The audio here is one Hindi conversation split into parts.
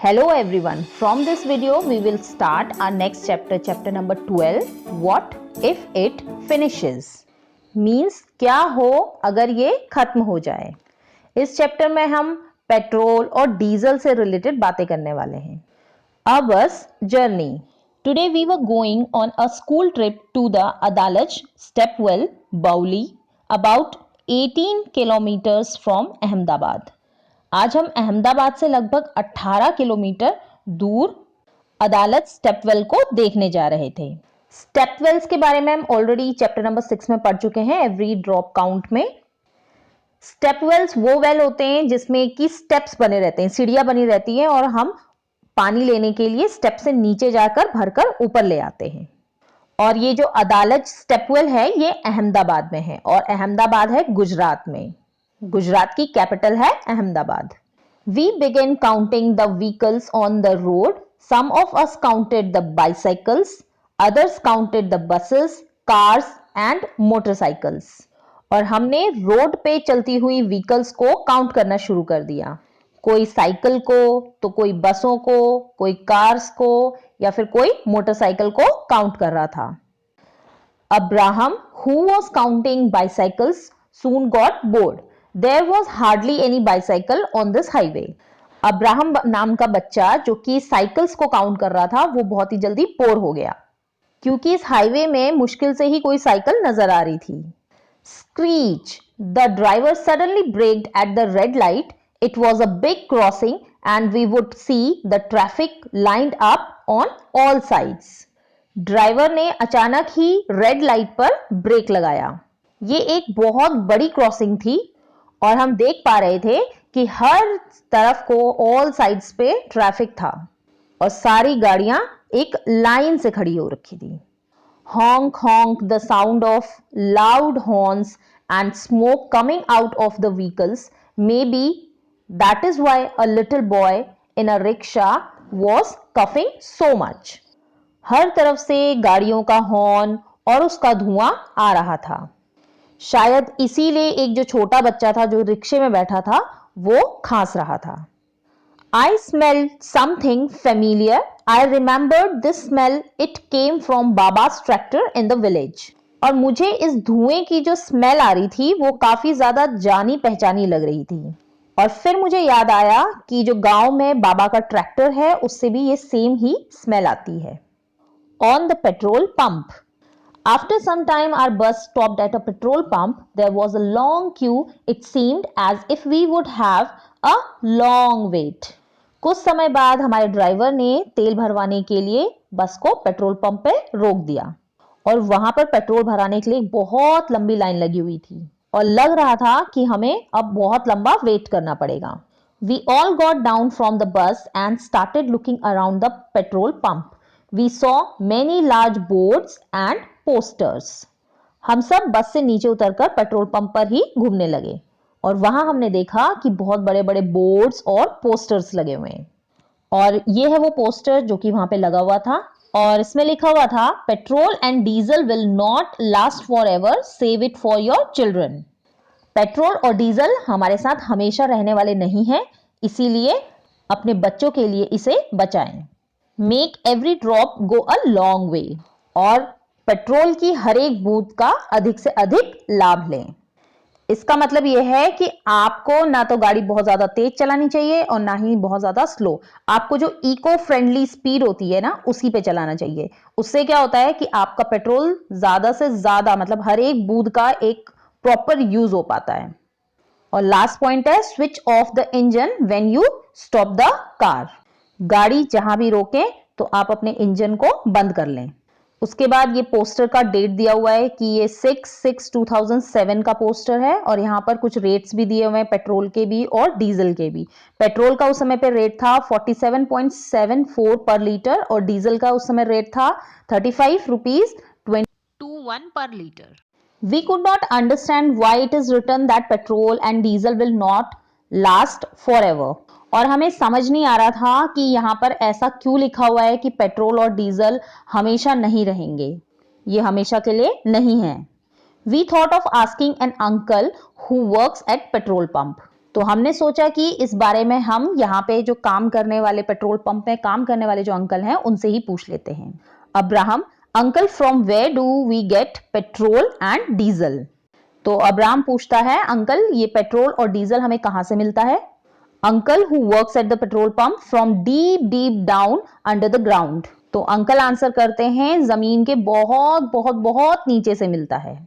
Hello everyone, from this video we will start our next chapter, chapter number 12, what if it finishes? Means क्या हो अगर ये खत्म हो जाए। इस चैप्टर में हम पेट्रोल और डीजल से रिलेटेड बातें करने वाले हैं। A bus journey. Today we were going on a school trip to the Adalaj Stepwell, Bauli, about 18 kilometers from Ahmedabad. आज हम अहमदाबाद से लगभग 18 किलोमीटर दूर अदालत स्टेपवेल को देखने जा रहे थे। स्टेपवेल्स के बारे में हम ऑलरेडी चैप्टर नंबर 6 में पढ़ चुके हैं, एवरी ड्रॉप काउंट में। स्टेपवेल्स वो वेल होते हैं जिसमें कि स्टेप्स बने रहते हैं, सीढ़ियां बनी रहती हैं और हम पानी लेने के लिए स्टेप से नीचे जाकर भरकर ऊपर ले आते हैं। और ये जो अदालत स्टेपवेल है ये अहमदाबाद में है और अहमदाबाद है गुजरात में। गुजरात की कैपिटल है Ahmedabad. We began counting the vehicles on the road. Some of us counted the bicycles, others counted the buses, cars and motorcycles. और हमने रोड पे चलती हुई व्हीकल्स को काउंट करना शुरू कर दिया। कोई साइकिल को, तो कोई बसों को, कोई कार्स को या फिर कोई मोटरसाइकिल को काउंट कर रहा था। Abraham, who was counting bicycles, soon got bored. There was hardly any bicycle on this highway. Abraham नाम का बच्चा जो कि साइकिल्स को काउंट कर रहा था वो बहुत ही जल्दी बोर हो गया क्योंकि इस हाईवे में मुश्किल से ही कोई साइकिल नजर आ रही थी। Screech! The driver suddenly braked at the red light. It was a big crossing and we would see the traffic lined up on all sides. Driver ने अचानक ही रेड लाइट पर ब्रेक लगाया। ये एक बहुत बड़ी क्रॉसिंग थी और हम देख पा रहे थे कि हर तरफ को ऑल साइड्स पे ट्रैफिक था और सारी गाड़ियां एक लाइन से खड़ी हो रखी थी। Honk honk, the sound of loud horns and smoke coming out of the vehicles, maybe that is why a little boy in a rickshaw was coughing so much. हर तरफ से गाड़ियों का हॉर्न और उसका धुआं आ रहा था। शायद इसीलिए एक जो छोटा बच्चा था जो रिक्शे में बैठा था वो खांस रहा था। I smelled something familiar. I remembered this smell. It came from Baba's tractor in the village. और मुझे इस धुएं की जो स्मेल आ रही थी वो काफी ज्यादा जानी पहचानी लग रही थी। और फिर मुझे याद आया कि जो गांव में बाबा का ट्रैक्टर है उससे भी ये सेम ही स्मेल आती है। On the petrol pump. After some time, our bus stopped at a petrol pump. There was a long queue. It seemed as if we would have a long wait. कुछ समय बाद हमारे ड्राइवर ने तेल भरवाने के लिए बस को पेट्रोल पंप पे रोक दिया और वहां पर पेट्रोल भराने के लिए बहुत लंबी लाइन लगी हुई थी और लग रहा था कि हमें अब बहुत लंबा वेट करना पड़ेगा। We all got down from the bus and started looking around the petrol pump. We saw many large boards and posters. हम सब बस से नीचे उतरकर पेट्रोल पंप पर ही घूमने लगे और वहां हमने देखा कि बहुत बड़े बड़े बोर्ड्स और पोस्टर्स लगे हुए हैं। और ये है वो पोस्टर जो कि वहां पे लगा हुआ था और इसमें लिखा हुआ था, petrol and diesel will not last for ever, save it for your children. Petrol और डीजल हमारे साथ हमेशा रहने वाले नहीं है, इसीलिए अपने बच्चों के लिए इसे बचाएं। Make every drop go a long way. और पेट्रोल की हर एक बूंद का अधिक से अधिक लाभ लें। इसका मतलब यह है कि आपको ना तो गाड़ी बहुत ज्यादा तेज चलानी चाहिए और ना ही बहुत ज्यादा स्लो। आपको जो इको फ्रेंडली स्पीड होती है ना उसी पे चलाना चाहिए। उससे क्या होता है कि आपका पेट्रोल ज्यादा से ज्यादा मतलब हर एक बूंद का एक प्रॉपर यूज हो पाता है। और लास्ट पॉइंट है, switch off the engine when you stop the car. गाड़ी जहां भी रोकें तो आप अपने इंजन को बंद कर लें। उसके बाद ये पोस्टर का डेट दिया हुआ है कि ये 6/6/2007 का पोस्टर है और यहाँ पर कुछ रेट्स भी दिए हुए हैं, पेट्रोल के भी और डीजल के भी। पेट्रोल का उस समय पे रेट था 47.74 पर लीटर और डीजल का उस समय रेट था 35 रुपीज 21 पर litre. We could not understand why it is written that petrol and diesel will not last forever. और हमें समझ नहीं आ रहा था कि यहाँ पर ऐसा क्यों लिखा हुआ है कि पेट्रोल और डीजल हमेशा नहीं रहेंगे, ये हमेशा के लिए नहीं है। We thought of asking an uncle who works at petrol pump. तो हमने सोचा कि इस बारे में हम यहाँ पे जो काम करने वाले पेट्रोल पंप में काम करने वाले जो अंकल हैं उनसे ही पूछ लेते हैं। Abraham, uncle from where do we get petrol and diesel? तो अब्राहम पूछता है, अंकल ये पेट्रोल और डीजल हमें कहाँ से मिलता है? Uncle who works at the petrol pump from deep deep down under the ground. तो अंकल आंसर करते हैं, जमीन के बहुत बहुत बहुत नीचे से मिलता है।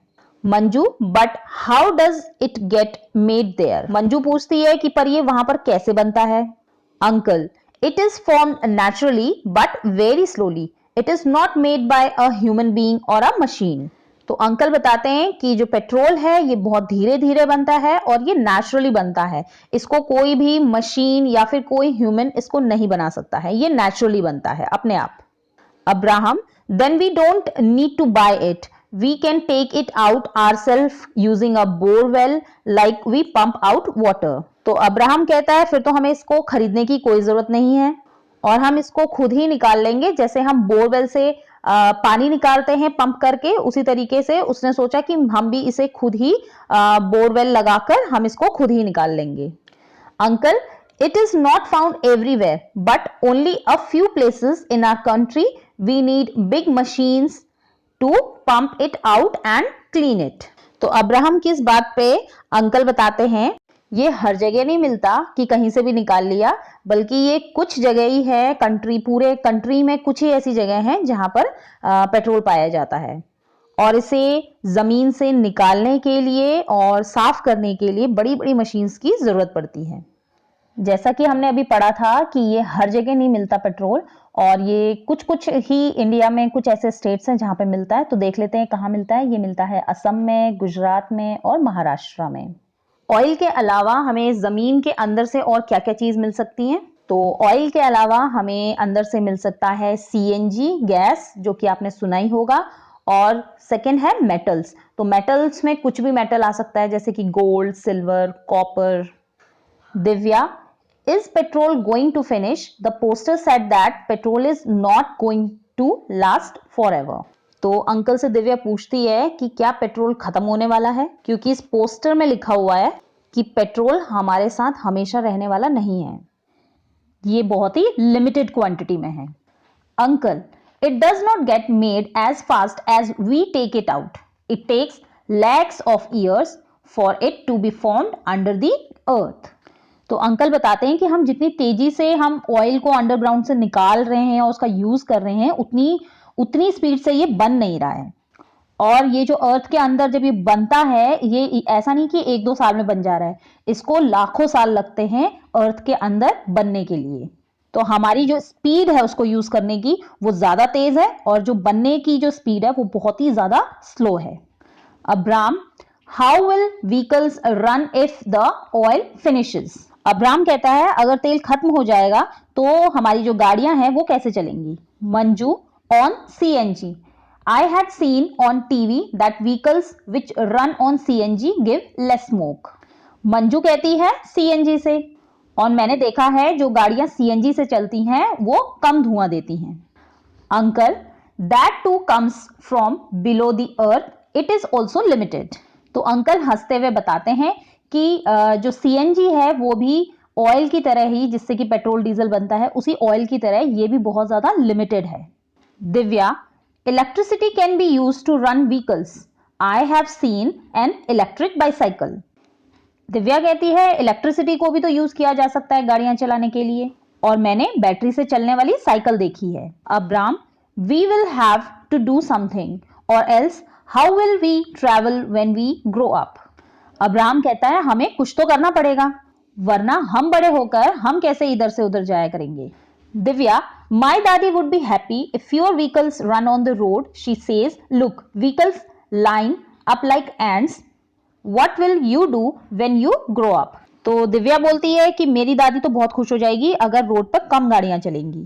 Manju, but how does it get made there? Manju पूछती है कि पर ये वहां पर कैसे बनता है? Uncle, it is formed naturally but very slowly, it is not made by a human being और अ मशीन। तो अंकल बताते हैं कि जो पेट्रोल है ये बहुत धीरे धीरे बनता है और ये नेचुरली बनता है, इसको कोई भी मशीन या फिर कोई ह्यूमन इसको नहीं बना सकता है, ये नेचुरली बनता है अपने आप। Abraham, then we don't need to buy it, we can take it out ourselves using a bore well like we pump out water। तो अब्राहम कहता है फिर तो हमें इसको खरीदने की कोई जरूरत नहीं है और हम इसको खुद ही निकाल लेंगे, जैसे हम बोरवेल से पानी निकालते हैं पंप करके, उसी तरीके से उसने सोचा कि हम भी इसे खुद ही बोरवेल लगाकर हम इसको खुद ही निकाल लेंगे। Uncle, it is not found everywhere but only a few places in our country, we need big machines to pump it out and clean it। तो अब्राहम की इस बात पे अंकल बताते हैं, ये हर जगह नहीं मिलता कि कहीं से भी निकाल लिया, बल्कि ये कुछ जगह ही है पूरे कंट्री में कुछ ही ऐसी जगह हैं जहां पर पेट्रोल पाया जाता है और इसे जमीन से निकालने के लिए और साफ करने के लिए बड़ी बड़ी मशीन्स की जरूरत पड़ती है। जैसा कि हमने अभी पढ़ा था कि ये हर जगह नहीं मिलता पेट्रोल, और ये कुछ कुछ ही इंडिया में कुछ ऐसे स्टेट्स हैं जहां पे मिलता है। तो देख लेते हैं कहाँ मिलता है। ये मिलता है असम में, गुजरात में और महाराष्ट्र में। ऑयल के अलावा हमें जमीन के अंदर से और क्या क्या चीज मिल सकती है? तो ऑयल के अलावा हमें अंदर से मिल सकता है सीएनजी गैस, जो कि आपने सुना ही होगा, और सेकेंड है मेटल्स। तो मेटल्स में कुछ भी मेटल आ सकता है, जैसे कि gold, silver, copper. Divya, is petrol going to finish? The poster said that petrol is not going to last forever। तो अंकल से दिव्या पूछती है कि क्या पेट्रोल खत्म होने वाला है, क्योंकि इस पोस्टर में लिखा हुआ है कि पेट्रोल हमारे साथ हमेशा रहने वाला नहीं है, ये बहुत ही लिमिटेड क्वांटिटी में है। Uncle, it does not get made as fast as we take it out, it takes lakhs of years for it to be formed under the earth। तो अंकल बताते हैं कि हम जितनी तेजी से हम ऑयल को अंडरग्राउंड से निकाल रहे हैं और उसका यूज कर रहे हैं, उतनी स्पीड से ये बन नहीं रहा है। और ये जो अर्थ के अंदर जब ये बनता है, ये ऐसा नहीं कि 1-2 साल में बन जा रहा है, इसको लाखों साल लगते हैं अर्थ के अंदर बनने के लिए। तो हमारी जो स्पीड है उसको यूज करने की वो ज्यादा तेज है, और जो बनने की जो स्पीड है वो बहुत ही ज्यादा स्लो है। Abram, how will vehicles run if the oil finishes? Abram कहता है अगर तेल खत्म हो जाएगा तो हमारी जो गाड़ियां हैं वो कैसे चलेंगी? Manju, on CNG. I had seen on TV that vehicles which run on CNG give less smoke. Manju कहती है सीएनजी से, और मैंने देखा है जो गाड़ियां सीएनजी से चलती हैं वो कम धुआं देती हैं। Uncle, that too comes from below the earth, it is also limited. तो अंकल हंसते हुए बताते हैं कि जो सीएनजी है वो भी ऑयल की तरह ही, जिससे कि पेट्रोल डीजल बनता है, उसी ऑयल की तरह ये भी बहुत ज्यादा लिमिटेड है। Divya, electricity can be used to run vehicles, I have seen an electric bicycle. Divya कहती है इलेक्ट्रिसिटी को भी तो यूज किया जा सकता है गाड़ियां चलाने के लिए, और मैंने बैटरी से चलने वाली साइकिल देखी है। Abram, we will have to do something or else how will we travel when we grow up? Abraham कहता है हमें कुछ तो करना पड़ेगा, वरना हम बड़े होकर हम कैसे इधर से उधर जाया करेंगे। दिव्या, माई दादी would be happy if your vehicles run on the road, she says look vehicles line up like ends, what will you do when you grow up? तो दिव्या बोलती है कि मेरी दादी तो बहुत खुश हो जाएगी अगर रोड पर कम गाड़ियां चलेंगी,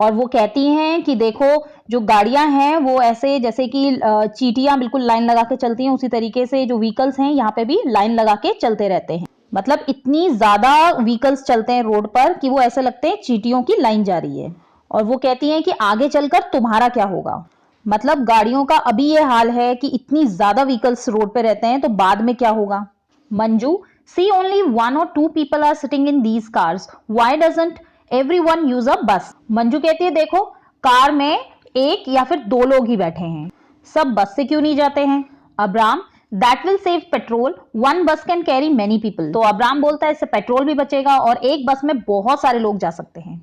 और वो कहती हैं कि देखो जो गाड़ियां हैं वो ऐसे जैसे कि चींटियां बिल्कुल लाइन लगा के चलती हैं, उसी तरीके से जो व्हीकल्स हैं यहाँ पे भी लाइन लगा के चलते रहते हैं। मतलब इतनी ज्यादा व्हीकल्स चलते हैं रोड पर कि वो ऐसे लगते हैं चींटियों की लाइन जा रही है। और वो कहती हैं कि आगे चलकर तुम्हारा क्या होगा? मतलब गाड़ियों का अभी ये हाल है कि इतनी ज्यादा व्हीकल्स रोड पे रहते हैं, तो बाद में क्या होगा? Manju, See, only 1 or 2 people are sitting in these cars. Why doesn't everyone use a bus? Manju कहती है देखो कार में एक या फिर 2 लोग ही बैठे हैं, सब बस से क्यों नहीं जाते हैं? Abram, that will save petrol. One bus can carry many people. तो अब्राम बोलता है इससे पेट्रोल भी बचेगा और एक बस में बहुत सारे लोग जा सकते हैं।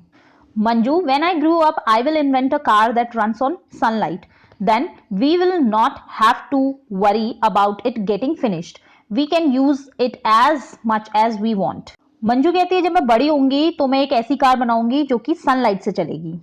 Manju, when I grew up, I will invent a car that runs on sunlight. Then we will not have to worry about it getting finished. We can use it as much as we want. Manju कहती है जब मैं बड़ी होंगी तो मैं एक ऐसी कार बनाऊंगी जो कि सनलाइट से चलेगी,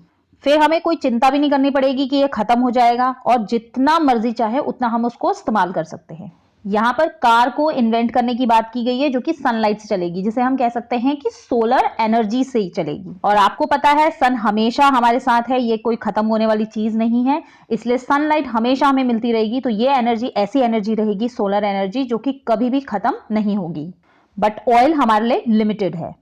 फिर हमें कोई चिंता भी नहीं करनी पड़ेगी कि ये खत्म हो जाएगा और जितना मर्जी चाहे उतना हम उसको इस्तेमाल कर सकते हैं। यहाँ पर कार को इन्वेंट करने की बात की गई है जो कि सनलाइट से चलेगी, जिसे हम कह सकते हैं कि सोलर एनर्जी से ही चलेगी। और आपको पता है सन हमेशा हमारे साथ है, ये कोई खत्म होने वाली चीज नहीं है, इसलिए सनलाइट हमेशा हमें मिलती रहेगी। तो ये एनर्जी ऐसी एनर्जी रहेगी, सोलर एनर्जी, जो कि कभी भी खत्म नहीं होगी। बट ऑयल हमारे लिए लिमिटेड है।